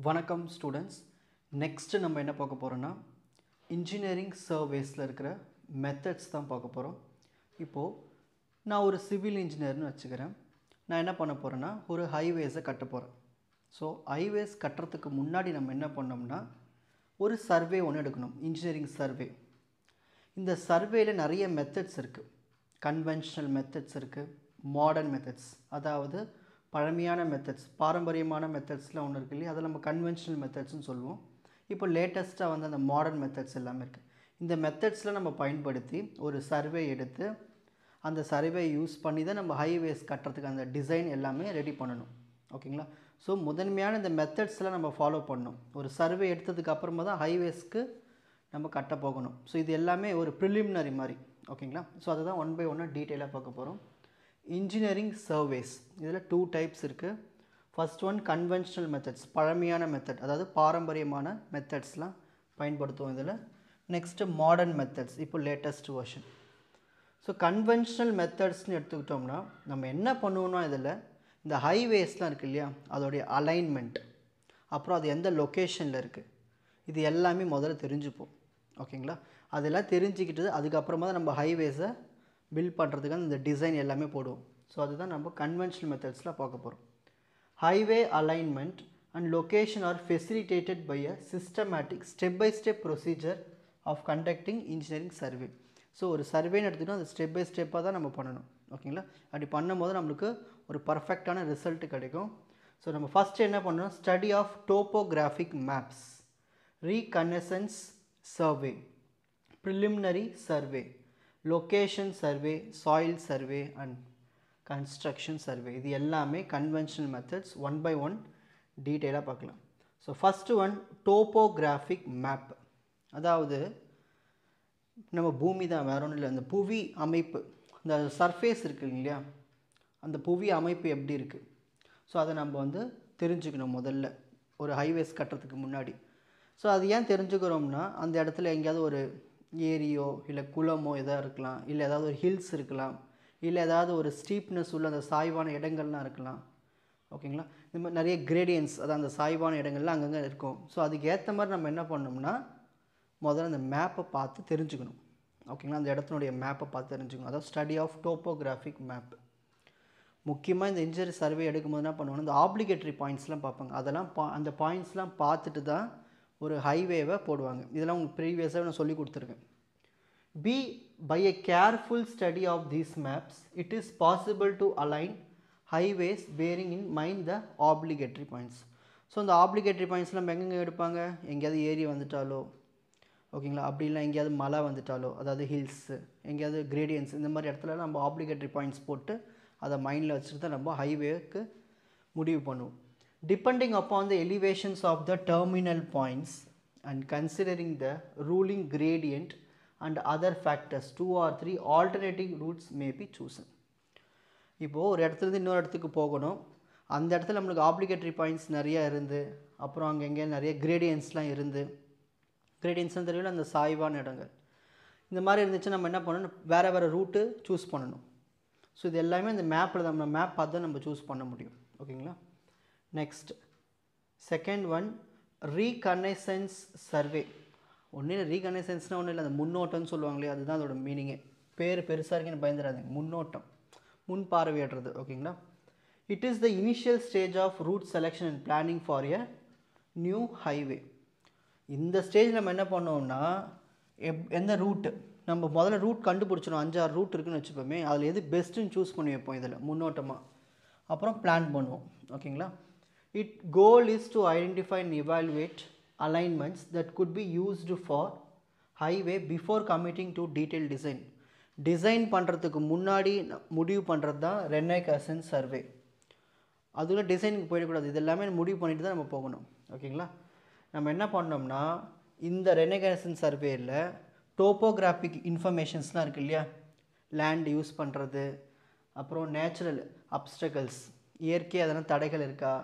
வணக்கம் students. Next நம்ம என்ன பார்க்க போகிறோன்னா இன்ஜினியரிங் சர்வேஸில் இருக்கிற மெத்தட்ஸ் தான் பார்க்க போகிறோம். இப்போது நான் ஒரு சிவில் இன்ஜினியர்னு வச்சுக்கிறேன். நான் என்ன பண்ண போகிறேன்னா ஒரு ஹைவேஸை கட்ட போகிறேன். ஸோ ஹைவேஸ் கட்டுறதுக்கு முன்னாடி நம்ம என்ன பண்ணோம்னா ஒரு சர்வே ஒன்று எடுக்கணும், இன்ஜினியரிங் சர்வே. இந்த சர்வேயில் நிறைய மெத்தட்ஸ் இருக்குது. கன்வென்ஷனல் மெத்தட்ஸ் இருக்குது, மாடர்ன் மெத்தட்ஸ், அதாவது பழமையான மெத்தட்ஸ், பாரம்பரியமான மெத்தட்ஸ்லாம் ஒன்று இருக்குது இல்லையா, அதை நம்ம கன்வென்ஷனல் மெத்தட்ஸ்னு சொல்லுவோம். இப்போ லேட்டஸ்ட்டாக வந்து அந்த மாடர்ன் மெத்தட்ஸ் எல்லாமே இருக்குது. இந்த மெத்தட்ஸில் நம்ம பயன்படுத்தி ஒரு சர்வே எடுத்து அந்த சர்வே யூஸ் பண்ணி தான் நம்ம ஹைவேஸ் கட்டுறதுக்கு அந்த டிசைன் எல்லாமே ரெடி பண்ணணும். ஓகேங்களா? ஸோ முதன்மையான இந்த மெத்தட்ஸ்லாம் நம்ம ஃபாலோ பண்ணணும். ஒரு சர்வே எடுத்ததுக்கு அப்புறமா தான் ஹைவேஸ்க்கு நம்ம கட்ட போகணும். ஸோ இது எல்லாமே ஒரு ப்ரிலிமினரி மாதிரி. ஓகேங்களா? ஸோ அதை தான் ஒன் பை ஒன்னாக டீட்டெயிலாக பார்க்க போகிறோம். இன்ஜினியரிங் சர்வேஸ் இதில் 2 டைப்ஸ் இருக்குது. ஃபர்ஸ்ட் ஒன் கன்வென்ஷனல் மெத்தட்ஸ், பழமையான மெத்தட், அதாவது பாரம்பரியமான மெத்தட்ஸ்லாம் பயன்படுத்துவோம் இதில். நெக்ஸ்ட்டு மாடர்ன் மெத்தட்ஸ், இப்போ லேட்டஸ்ட் வெர்ஷன். ஸோ கன்வென்ஷனல் மெத்தட்ஸ்னு எடுத்துக்கிட்டோம்னா நம்ம என்ன பண்ணுவோம்னா இதில் இந்த ஹைவேஸ்லாம் இருக்குது இல்லையா, அதோடைய அலைன்மெண்ட், அப்புறம் அது எந்த லொக்கேஷனில் இருக்குது, இது எல்லாமே முதல்ல தெரிஞ்சுப்போம். ஓகேங்களா? அதெல்லாம் தெரிஞ்சுக்கிட்டு அதுக்கப்புறமா தான் நம்ம ஹைவேஸை பில்ட் பண்ணுறதுக்கான இந்த டிசைன் எல்லாமே போடுவோம். ஸோ அதுதான் நம்ம கன்வென்ஷனல் மெத்தட்ஸில் பார்க்க போகிறோம். Highway alignment and location are facilitated by a systematic step by step procedure of conducting engineering survey. So ஒரு சர்வேன்னு எடுத்துக்கிட்டோம், அது ஸ்டெப் பை ஸ்டெப்பாக தான் நம்ம பண்ணணும். ஓகேங்களா? அப்படி பண்ணும்போது நம்மளுக்கு ஒரு பர்ஃபெக்டான ரிசல்ட் கிடைக்கும். ஸோ நம்ம ஃபஸ்ட்டு என்ன பண்ணணும், study of topographic maps, reconnaissance survey, preliminary survey, location survey, soil survey and construction survey. இது எல்லாமே conventional methods. One by one டீட்டெயிலாக பார்க்கலாம். So first one topographic map, அதாவது நம்ம பூமி தான், வேற ஒன்றும் இல்லை. அந்த புவி அமைப்பு, இந்த சர்ஃபேஸ் இருக்குது இல்லையா, அந்த புவி அமைப்பு எப்படி இருக்குது, ஸோ அதை நம்ம வந்து தெரிஞ்சுக்கணும் முதல்ல ஒரு ஹைவேஸ் கட்டுறதுக்கு முன்னாடி. ஸோ அது ஏன் தெரிஞ்சுக்கிறோம்னா அந்த இடத்துல எங்கேயாவது ஒரு ஏரியோ இல்லை குளமோ எதாவது இருக்கலாம், இல்லை ஏதாவது ஒரு ஹில்ஸ் இருக்கலாம், இல்லை ஏதாவது ஒரு ஸ்டீப்னஸ் உள்ள அந்த சாய்வான இடங்கள்லாம் இருக்கலாம். ஓகேங்களா? இந்த மாதிரி நிறைய கிரேடியன்ஸ், அதாவது அந்த சாய்வான இடங்கள்லாம் அங்கங்கே இருக்கும். ஸோ அதுக்கு ஏற்ற மாதிரி நம்ம என்ன பண்ணோம்னா முதல்ல அந்த மேப்பை பார்த்து தெரிஞ்சுக்கணும். ஓகேங்களா? அந்த இடத்தினுடைய மேப்பை பார்த்து தெரிஞ்சுக்கணும். அதாவது ஸ்டடி ஆஃப் டோப்போகிராஃபிக் மேப். முக்கியமாக இந்த இன்ஜினியரிங் சர்வே எடுக்கும்போது என்ன பண்ணுவாங்கன்னா இந்த ஆப்ளிகேட்டரி பாயிண்ட்ஸ்லாம் பார்ப்பாங்க. அதெல்லாம் அந்த பாயிண்ட்ஸ்லாம் பார்த்துட்டு தான் ஒரு ஹைவேவை போடுவாங்க. இதெல்லாம் உங்களுக்கு ப்ரீவியஸாக நான் சொல்லி கொடுத்துருக்கேன். By a careful study of these maps, it is possible to align highways bearing in mind the obligatory points. So இந்த ஆப்ளிகேட்டரி பாயிண்ட்ஸ்லாம் நம்ம எங்கெங்கே எடுப்பாங்க, எங்கேயாவது ஏரி வந்துட்டாலோ, ஓகேங்களா, அப்படி இல்லை எங்கேயாவது மலை வந்துட்டாலோ, அதாவது ஹில்ஸு, எங்கேயாவது கிரேடியன்ஸ், இந்த மாதிரி இடத்துல நம்ம ஆப்ளிகேட்டரி பாயிண்ட்ஸ் போட்டு அதை மைண்டில் வச்சுட்டு தான் நம்ம ஹைவேக்கு முடிவு பண்ணுவோம். Depending upon the elevations of the terminal points and considering the ruling gradient and other factors, 2 or 3 alternative routes may be chosen. இப்போது ஒரு இடத்துலேருந்து இன்னொரு இடத்துக்கு போகணும், அந்த இடத்துல நம்மளுக்கு ஆப்ளிகேட்டரி பாயிண்ட்ஸ் நிறையா இருந்து, அப்புறம் அங்கே எங்கேயா நிறைய கிரேடியன்ஸ்லாம் இருந்து, கிரேடியன்ஸ்லாம் தெரியல அந்த சாய்வான இடங்கள், இந்த மாதிரி இருந்துச்சு, நம்ம என்ன பண்ணணும், வேறு வேறு ரூட்டு சூஸ் பண்ணணும். ஸோ இது எல்லாமே இந்த மேப்பில் தான், நம்ம மேப் பார்த்து தான் நம்ம சூஸ் பண்ண முடியும். ஓகேங்களா? Next second one reconnaissance survey. ஒன்றும் இல்லை, ரீகனைசன்ஸ்னால் ஒன்றும் இல்லை, அந்த முன்னோட்டம்னு சொல்லுவாங்களே, அதுதான் அதோட மீனிங்கே. பேர் பெருசாக இருக்குன்னு பயந்துடாதீங்க, முன்னோட்டம், முன் பார்வையிடுறது. ஓகேங்களா? It is the initial stage of route selection and planning for a new highway. இந்த ஸ்டேஜ் நம்ம என்ன பண்ணோம்னா எந்த ரூட்டு நம்ம முதல்ல ரூட் கண்டுபிடிச்சிடும். 5-6 ரூட் இருக்குதுன்னு வச்சுப்போமே, அதில் எது பெஸ்ட்டுன்னு சூஸ் பண்ணி வைப்போம் இதில் முன்னோட்டமாக, அப்புறம் பிளான் பண்ணுவோம். ஓகேங்களா? It goal is to identify and evaluate alignments that could be used for highway before committing to detail design. Design பண்ணுறதுக்கு முன்னாடி முடிவு பண்ணுறது தான் ரெனெகசன்ஸ் சர்வே. அதில் டிசைனுக்கு போயிடக்கூடாது, இது எல்லாமே முடிவு பண்ணிட்டு தான் நம்ம போகணும். ஓகேங்களா? நம்ம என்ன பண்ணோம்னா இந்த ரெனெகசன்ஸ் சர்வேயில் டோப்போகிராஃபிக் இன்ஃபர்மேஷன்ஸ்லாம் இருக்குது இல்லையா, லேண்ட் யூஸ் பண்ணுறது, அப்புறம் நேச்சுரல் அப்டக்கல்ஸ், இயற்கை அதெல்லாம் தடைகள் இருக்கா,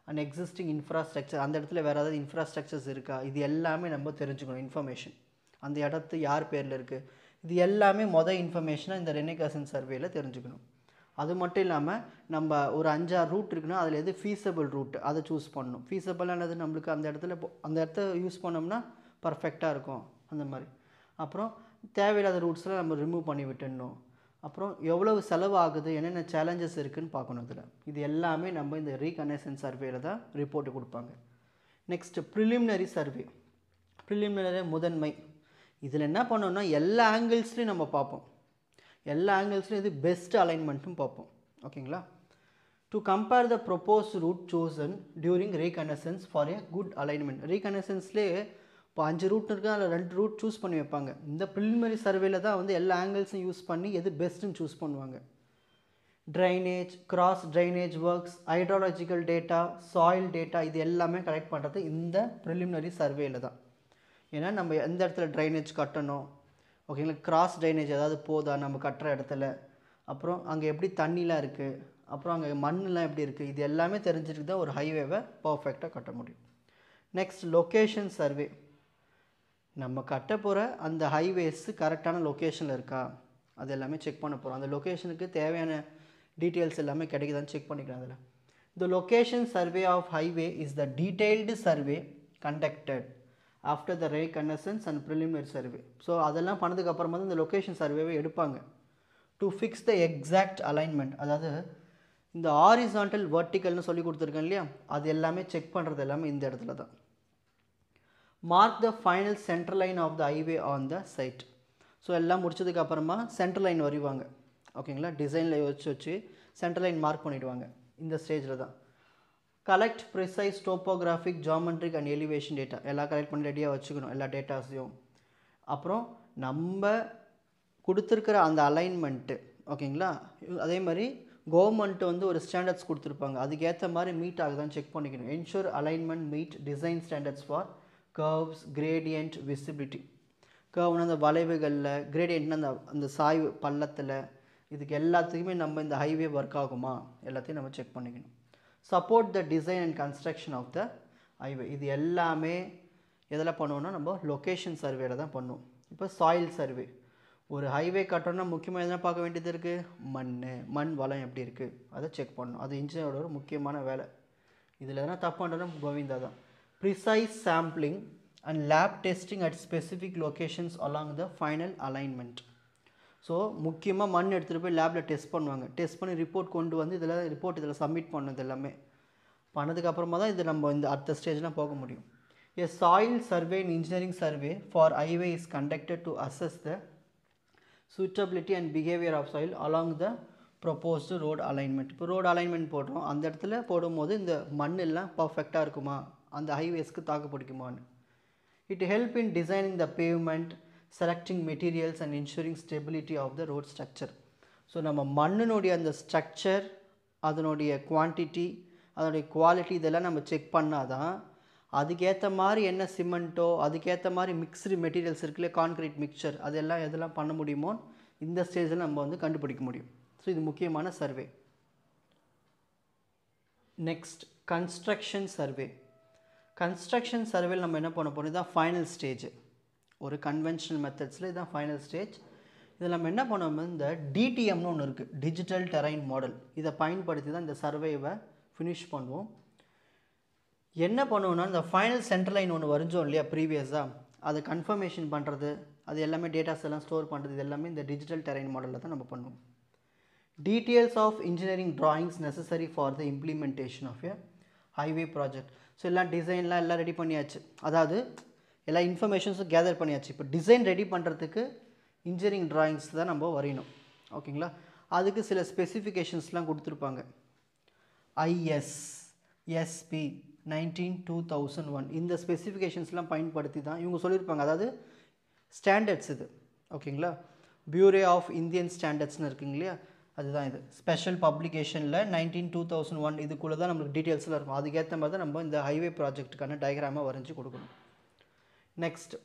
அண்ட் எக்ஸிஸ்டிங் இன்ஃப்ராஸ்ட்ரக்சர், அந்த இடத்துல வேறு ஏதாவது இன்ஃப்ராஸ்ட்ரக்சர்ஸ் இருக்கா, இது எல்லாமே நம்ம தெரிஞ்சுக்கணும். இன்ஃபர்மேஷன், அந்த இடத்து யார் பேரில் இருக்குது, இது எல்லாமே இன்ஃபர்மேஷனாக இந்த ரெனெகசன்ஸ் சர்வேயில் தெரிஞ்சுக்கணும். அது மட்டும் இல்லாமல் நம்ம ஒரு 5-6 ரூட் இருக்குன்னா அதில் எது ஃபீஸபிள் ரூட் அதை சூஸ் பண்ணணும். ஃபீஸபிளானது நம்மளுக்கு அந்த இடத்த யூஸ் பண்ணோம்னா பர்ஃபெக்டாக இருக்கும் அந்த மாதிரி. அப்புறம் தேவையில்லாத ரூட்ஸ்லாம் நம்ம ரிமூவ் பண்ணி விட்டுடணும். அப்புறம் எவ்வளவு செலவு ஆகுது, என்னென்ன சேலஞ்சஸ் இருக்குதுன்னு பார்க்கணும். இதில் இது எல்லாமே நம்ம இந்த ரீகனெசன்ஸ் சர்வேல தான் ரிப்போர்ட்டு கொடுப்பாங்க. Next preliminary survey. ப்ரிலிமினரி முதன்மை. இதில் என்ன பண்ணோம்னா எல்லா ஆங்கிள்ஸ்லையும் நம்ம பார்ப்போம். எல்லா ஆங்கிள்ஸ்லையும் இது பெஸ்ட் அலைன்மெண்ட்டும் பார்ப்போம். ஓகேங்களா? To compare the propose route chosen during reconnaissance for a good alignment. ரீகனெசன்ஸ்லேயே இப்போ 5 ரூட் இருக்குது, அதில் 2 ரூட் சூஸ் பண்ணி வைப்பாங்க. இந்த ப்ரிலிமினரி சர்வேல தான் வந்து எல்லா ஆங்கிள்ஸும் யூஸ் பண்ணி எது பெஸ்ட்டுன்னு சூஸ் பண்ணுவாங்க. Drainage, cross drainage works, hydrological data, soil data, இது எல்லாமே கலெக்ட் பண்ணுறது இந்த ப்ரிலிமினரி சர்வேல தான். ஏன்னா நம்ம எந்த இடத்துல ட்ரைனேஜ் கட்டணும், ஓகேங்களா, கிராஸ் ட்ரைனேஜ் ஏதாவது போதா நம்ம கட்டுற இடத்துல, அப்புறம் அங்கே எப்படி தண்ணிலாம் இருக்குது, அப்புறம் அங்கே மண்ணெலாம் எப்படி இருக்குது, இது எல்லாமே தெரிஞ்சுட்டு தான் ஒரு ஹைவேவை பர்ஃபெக்டாக கட்ட முடியும். Next location survey. நம்ம கட்ட போகிற அந்த ஹைவேஸ் கரெக்டான லொக்கேஷனில் இருக்கா அது எல்லாமே செக் பண்ண போகிறோம். அந்த லொக்கேஷனுக்கு தேவையான டீட்டெயில்ஸ் எல்லாமே கிடைக்குதான்னு செக் பண்ணிக்கலாம். அதில் the location survey of highway is the detailed survey conducted after the reconnaissance and preliminary survey. So அதெல்லாம் பண்ணதுக்கப்புறமா தான் இந்த லொக்கேஷன் சர்வேவை எடுப்பாங்க. To fix the exact alignment, அதாவது இந்த ஹாரிசான்டல் வெர்டிக்கல்னு சொல்லி கொடுத்துருக்கேன் இல்லையா, அது எல்லாமே செக் பண்ணுறது எல்லாமே இந்த இடத்துல தான். Mark the final central line of the highway on the site. So எல்லாம் முடிச்சதுக்கப்புறமா சென்ட்ரல் லைன் வரைவாங்க. ஓகேங்களா? டிசைனில் வச்சு சென்ட்ரல் லைன் மார்க் பண்ணிவிடுவாங்க. இந்த ஸ்டேஜில் தான் collect precise topographic, geometric and elevation data எல்லாம் கலெக்ட் பண்ணி ரெடியாக வச்சுக்கணும் எல்லா டேட்டாஸையும். அப்புறம் நம்ம கொடுத்துருக்கிற அந்த அலைன்மெண்ட்டு, ஓகேங்களா, அதே மாதிரி கவர்மெண்ட் வந்து ஒரு ஸ்டாண்டர்ட்ஸ் கொடுத்துருப்பாங்க, அதுக்கேற்ற மாதிரி மீட் ஆகுதான்னு செக் பண்ணிக்கணும். Ensure alignment meet design standards for curves, gradient, visibility. கர்வ்னா அந்த வளைவுகளில், கிரேடியன்ட்னா அந்த சாய்வு பள்ளத்தில், இதுக்கு எல்லாத்துக்குமே நம்ம இந்த ஹைவே ஒர்க் ஆகுமா எல்லாத்தையும் நம்ம செக் பண்ணிக்கணும். Support the design and construction of the highway. இது எல்லாமே எதில் பண்ணுவோம்னா நம்ம லொக்கேஷன் சர்வேல தான் பண்ணுவோம். இப்போ சாயில் சர்வே. ஒரு ஹைவே கட்டணும்னா முக்கியமாக எதனா பார்க்க வேண்டியது இருக்குது, மண் வளம் எப்படி இருக்குது அதை செக் பண்ணணும். அது இன்ஜினியரோட ஒரு முக்கியமான வேலை. இதில் எதனா தப்பு பண்ணுறதுனா கோவிந்தா தான். Precise sampling and lab testing at specific locations along the final alignment. So முக்கியமாக மண் எடுத்துகிட்டு போய் லேபில் டெஸ்ட் பண்ணுவாங்க. டெஸ்ட் பண்ணி ரிப்போர்ட் கொண்டு வந்து இதில் சப்மிட் பண்ணது எல்லாமே பண்ணதுக்கப்புறமா தான் இது நம்ம இந்த அடுத்த ஸ்டேஜ்லாம் போக முடியும். A soil survey and engineering survey for highway is conducted to assess the suitability and behavior of soil along the proposed road alignment. இப்போ ரோடு அலைன்மெண்ட் போடுறோம், அந்த இடத்துல போடும்போது இந்த மண் எல்லாம் பர்ஃபெக்டாக இருக்குமா, அந்த ஹைவேஸ்க்கு தாக்கு பிடிக்குமான்னு. It help in designing the pavement, selecting materials and ensuring stability of the road structure. So நம்ம மண்ணினுடைய அந்த ஸ்ட்ரக்சர், அதனுடைய குவான்டிட்டி, அதனுடைய குவாலிட்டி இதெல்லாம் நம்ம செக் பண்ணால் தான் அதுக்கேற்ற மாதிரி என்ன சிமெண்ட்டோ, அதுக்கேற்ற மாதிரி மிக்ஸ்டு மெட்டீரியல்ஸ் இருக்குல்ல, கான்க்ரீட் மிக்சர், அதெல்லாம் எதெல்லாம் பண்ண முடியுமோ இந்த ஸ்டேஜில் நம்ம வந்து கண்டுபிடிக்க முடியும். ஸோ இது முக்கியமான survey. Next construction survey. Construction சர்வேல நம்ம என்ன பண்ண போகிறோம், இதுதான் ஃபைனல் ஸ்டேஜ். ஒரு கன்வென்ஷனல் மெத்தட்ஸில் இதுதான் ஃபைனல் ஸ்டேஜ். இதில் நம்ம என்ன பண்ணுவோம், இந்த டிடிஎம்னு ஒன்று இருக்குது, டிஜிட்டல் டெரைன் மாடல். இதை பயன்படுத்தி தான் இந்த சர்வேவை ஃபினிஷ் பண்ணுவோம். என்ன பண்ணுவோம்னா இந்த ஃபைனல் சென்ட்ரல் லைன் ஒன்று வரைஞ்சோம் இல்லையா ப்ரீவியஸாக, அதை கன்ஃபர்மேஷன் பண்ணுறது, அது எல்லாமே டேட்டாஸ் எல்லாம் ஸ்டோர் பண்ணுறது, இது எல்லாமே இந்த டிஜிட்டல் டெரைன் மாடலில் தான் நம்ம பண்ணுவோம். Details of engineering drawings necessary for the implementation of a highway project. So எல்லாம் டிசைன்லாம் எல்லாம் ரெடி பண்ணியாச்சு, அதாவது எல்லா இன்ஃபர்மேஷன்ஸும் கேதர் பண்ணியாச்சு. இப்போ டிசைன் ரெடி பண்ணுறதுக்கு இன்ஜினியரிங் ட்ராயிங்ஸ் தான் நம்ம வரையணும். ஓகேங்களா? அதுக்கு சில ஸ்பெசிஃபிகேஷன்ஸ்லாம் கொடுத்துருப்பாங்க. ஐஎஸ் எஸ்பி 19/2001 இந்த ஸ்பெசிஃபிகேஷன்ஸ்லாம் பயன்படுத்தி தான் இவங்க சொல்லியிருப்பாங்க. அதாவது ஸ்டாண்டர்ட்ஸ் இது. ஓகேங்களா? பியூரோ ஆஃப் இந்தியன் ஸ்டாண்டர்ட்ஸ்னு இருக்குங்க இல்லையா, அதுதான் இது. ஸ்பெஷல் பப்ளிகேஷனில் 19/2001 இதுக்குள்ளே தான் நம்மளுக்கு டீட்டெயில்ஸ்லாம் இருக்கும். அதுக்கேற்ற மாதிரி தான் நம்ம இந்த ஹைவே ப்ராஜெக்ட்டுக்கான டயக்ராமாக வரைஞ்சி கொடுக்கணும். நெக்ஸ்ட்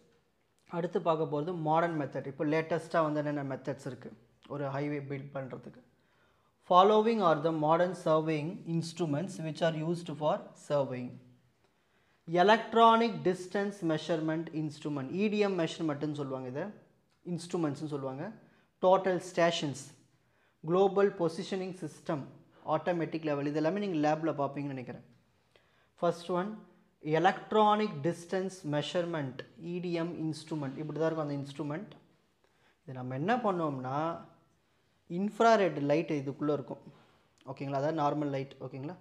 அடுத்து பார்க்க போகிறது மாடர்ன் மெத்தட். இப்போ லேட்டஸ்ட்டாக வந்து என்னென்ன மெத்தட்ஸ் இருக்குது ஒரு ஹைவே பில்ட் பண்ணுறதுக்கு. Following are the modern surveying instruments which are used for surveying. Electronic distance measurement instrument, EDM measurement ன்னு சொல்லுவாங்க, இதை இன்ஸ்ட்ருமெண்ட்ஸ்னு சொல்லுவாங்க. Total stations, global positioning system, automatic level, இது எல்லாமே நீங்கள் லேபில் பார்ப்பீங்கன்னு நினைக்கிறேன். First one electronic distance measurement, EDM instrument. இப்படி தான் இருக்கும் அந்த இன்ஸ்ட்ருமெண்ட். இது நம்ம என்ன பண்ணுவோம்னா இன்ஃப்ராரெட் லைட் இதுக்குள்ளே இருக்கும். ஓகேங்களா, அதாவது நார்மல் லைட். ஓகேங்களா,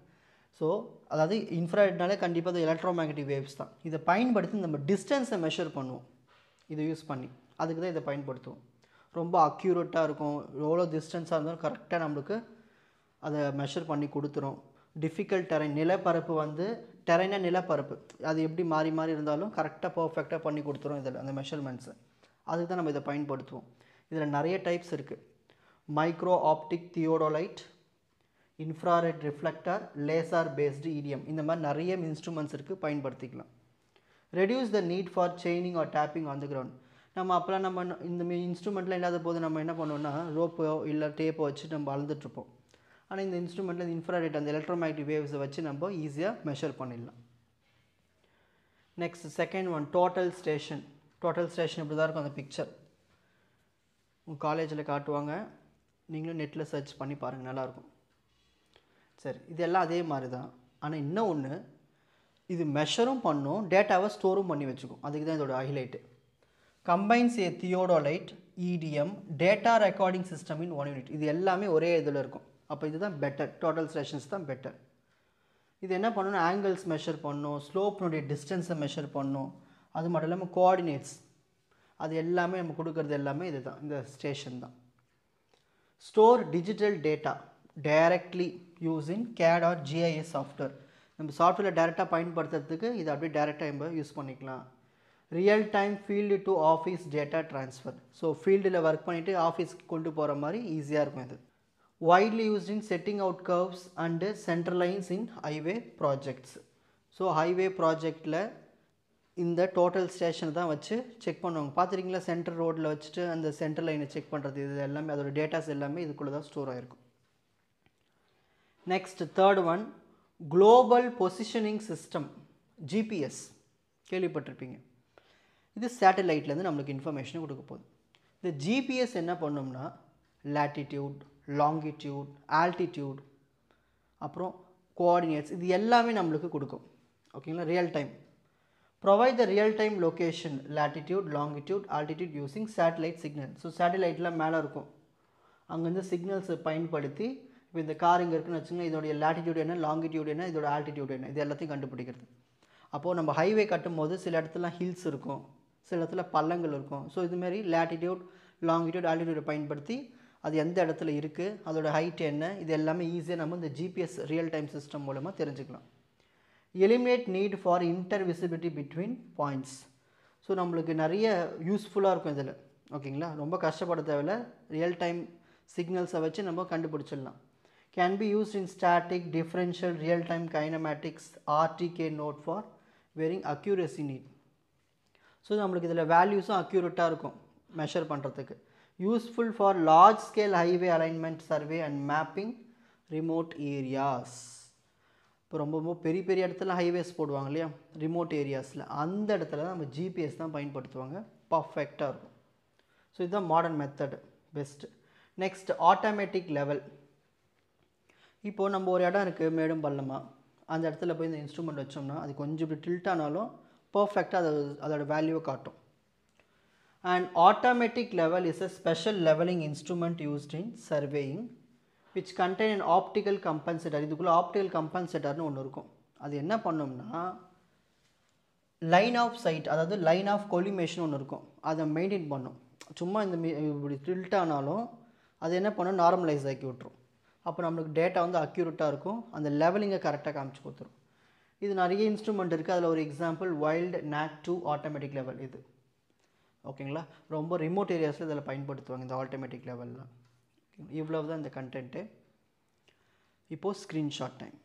ஸோ அதாவது இன்ஃப்ராரெட்னாலே கண்டிப்பாக அது எலக்ட்ரோமேக்னெட்டிக் வேவ்ஸ் தான். இதை பயன்படுத்தி நம்ம டிஸ்டன்ஸை மெஷர் பண்ணுவோம். இதை யூஸ் பண்ணி அதுக்கு தான் இதை பயன்படுத்துவோம். ரொம்ப அக்யூரேட்டாக இருக்கும். எவ்வளோ டிஸ்டன்ஸாக இருந்தாலும் கரெக்டாக நம்மளுக்கு அதை மெஷர் பண்ணி கொடுத்துரும். டிஃபிகல்ட் டெரைன், நிலப்பரப்பு வந்து டெரைனாக நிலப்பரப்பு, அது எப்படி மாறி மாறி இருந்தாலும் கரெக்டாக பர்ஃபெக்டாக பண்ணி கொடுத்துரும் இதில் அந்த மெஷர்மெண்ட்ஸை. அதுக்கு தான் நம்ம இதை பயன்படுத்துவோம். இதில் நிறைய டைப்ஸ் இருக்குது. Micro optic theodolite, infrared reflector, laser based EDM, இந்த மாதிரி நிறைய இன்ஸ்ட்ருமெண்ட்ஸ் இருக்குது, பயன்படுத்திக்கலாம். Reduce the need for chaining or taping on the ground. நம்ம அப்போலாம் நம்ம இந்த இன்ஸ்ட்ருமெண்ட்டில் இல்லாத போது நம்ம என்ன பண்ணுவோம்னா ரோப்போ இல்லை டேப்போ வச்சு நம்ம அளந்துட்டுருப்போம். ஆனால் இந்த இன்ஸ்ட்ருமெண்ட்டில் என்ஃப்ராரெட் அந்த எலக்ட்ரோமேக்னெட்டிக் வேவ்ஸை வச்சு நம்ம ஈஸியாக மெஷர் பண்ணிடலாம். Next second one total station. Total station இப்படி தான் இருக்கும் அந்த பிக்சர். உங்கள் காலேஜில் காட்டுவாங்க, நீங்களும் நெட்டில் சர்ச் பண்ணி பாருங்கள், நல்லாயிருக்கும். சரி, இதெல்லாம் அதே மாதிரி தான். ஆனால் இன்னும் ஒன்று, இது மெஷரும் பண்ணும், டேட்டாவை ஸ்டோரும் பண்ணி வச்சுக்கும். அதுக்கு தான் இதோட highlight. Combines a theodolite, EDM, data recording system in one unit. இது எல்லாமே ஒரே இதில் இருக்கும். அப்போ இதுதான் பெட்டர், டோட்டல் ஸ்டேஷன்ஸ் தான் பெட்டர். இது என்ன பண்ணணும், ஆங்கிள்ஸ் மெஷர் பண்ணும், ஸ்லோப்னுடைய டிஸ்டன்ஸை மெஷர் பண்ணும். அது மட்டும் இல்லாமல் கோஆர்டினேட்ஸ், அது எல்லாமே நம்ம கொடுக்குறது எல்லாமே இது தான், இந்த ஸ்டேஷன் தான். Store digital data directly using CAD or GIS software. நம்ம சாஃப்ட்வேரில் டேரெக்டாக பயன்படுத்துறதுக்கு இதை அப்படியே டேரெக்டாக நம்ம யூஸ் பண்ணிக்கலாம். Real time field to office data transfer. So ஃபீல்டில் ஒர்க் பண்ணிவிட்டு ஆஃபீஸ்க்கு கொண்டு போகிற மாதிரி ஈஸியாக இருக்கும் இது. widely used in setting out curves and center lines in highway projects. So highway projectல இந்த டோட்டல் ஸ்டேஷன் தான் வச்சு செக் பண்ணுவாங்க. பார்த்துருக்கீங்களா, சென்டர் ரோட்டில் வச்சுட்டு அந்த சென்டர் லைனை செக் பண்ணுறது, இது எல்லாமே அதோட டேட்டாஸ் எல்லாமே இதுக்குள்ளே தான் ஸ்டோர் ஆகிருக்கும். Next third one global positioning system, GPS. கேள்விப்பட்டிருப்பீங்க. இது சேட்டலைட்லேருந்து நம்மளுக்கு இன்ஃபர்மேஷனை கொடுக்க போகுது. இந்த GPS என்ன பண்ணோம்னா latitude, longitude, altitude, அப்புறம் கோஆர்டினேட்ஸ், இது எல்லாமே நம்மளுக்கு கொடுக்கும். ஓகேங்களா, real time. Provide the real time location, latitude, longitude, altitude using satellite signal. So சேட்டலைட்லாம் மேலே இருக்கும், அங்கேருந்து சிக்னல்ஸை பயன்படுத்தி இப்போ இந்த கார் இங்கே இருக்குன்னு வச்சுக்கோங்க, இதோடைய latitude என்ன, longitude என்ன, இதோட altitude என்ன, இது எல்லாத்தையும் கண்டுபிடிக்கிறது. அப்போது நம்ம ஹைவே கட்டும் போது சில இடத்துல ஹில்ஸ் இருக்கும், சில இடத்துல பள்ளங்கள் இருக்கும். ஸோ இதுமாரி latitude, longitude, altitude பயன்படுத்தி அது எந்த இடத்துல இருக்குது, அதோட ஹைட் என்ன, இது எல்லாமே ஈஸியாக நம்ம இந்த GPS ரியல் டைம் சிஸ்டம் மூலமாக தெரிஞ்சுக்கலாம். Eliminate need for intervisibility between points. So நம்மளுக்கு நிறைய யூஸ்ஃபுல்லாக இருக்கும் இதில். ஓகேங்களா, ரொம்ப கஷ்டப்பட தேவையில்ல, ரியல் டைம் சிக்னல்ஸை வச்சு நம்ம கண்டுபிடிச்சிடலாம். Can be used in static, differential, real time kinematics, RTK mode for varying accuracy need. So நம்மளுக்கு இதில் வேல்யூஸும் அக்யூரேட்டாக இருக்கும் மெஷர் பண்ணுறதுக்கு. Useful for large scale highway alignment survey and mapping remote areas. இப்போ ரொம்ப ரொம்ப பெரிய பெரிய இடத்துல ஹைவேஸ் போடுவாங்க இல்லையா, ரிமோட் ஏரியாஸில், அந்த இடத்துல தான் நம்ம GPS தான் பயன்படுத்துவாங்க, பர்ஃபெக்டாக இருக்கும். ஸோ இதுதான் modern method, best. Next automatic level. இப்போது நம்ம ஒரு இடம் இருக்குது மேடும் பள்ளமாக, அந்த இடத்துல போய் இந்த இன்ஸ்ட்ருமெண்ட் வச்சோம்னா அது கொஞ்சம் இப்படி டில்ட் ஆனாலும் பர்ஃபெக்டாக அதோட வேல்யூவை காட்டும். And automatic level is a special leveling instrument used in surveying which contain an optical compensator. இதுக்குள்ள ஆப்டிக்கல் கம்பன்சேட்டர்னு ஒன்று இருக்கும். அது என்ன பண்ணோம்னா லைன் ஆஃப் சைட், அதாவது லைன் ஆஃப் கொலிமேஷன் ஒன்று இருக்கும், அதை மெயின்டைன் பண்ணும். சும்மா இந்த இப்படி டில்ட் ஆனாலும் அது என்ன பண்ணும், நார்மலைஸ் ஆக்கி விட்டுரும். அப்போ நம்மளுக்கு டேட்டா வந்து அக்யூரேட்டாக இருக்கும், அந்த லெவலிங்கை கரெக்டாக காமிச்சு கொடுத்துரும். இது நிறைய இன்ஸ்ட்ருமெண்ட் இருக்குது. அதில் ஒரு example wild NAC2 automatic level இது. ஓகேங்களா, ரொம்ப ரிமோட் ஏரியாஸில் இதில் பயன்படுத்துவாங்க இந்த ஆட்டோமேட்டிக் லெவல்லாம். இவ்வளவு தான் இந்த கண்டென்ட்டு. இப்போது ஸ்க்ரீன்ஷாட் டைம்.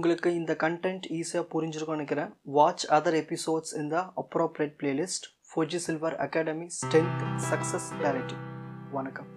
உங்களுக்கு இந்த கண்டென்ட் ஈஸியாக புரிஞ்சிருக்கும்னு நினைக்கிறேன். வாட்ச் அதர் எபிசோட்ஸ் இன் த appropriate playlist. Four G silver academy strength success clarity. வணக்கம்.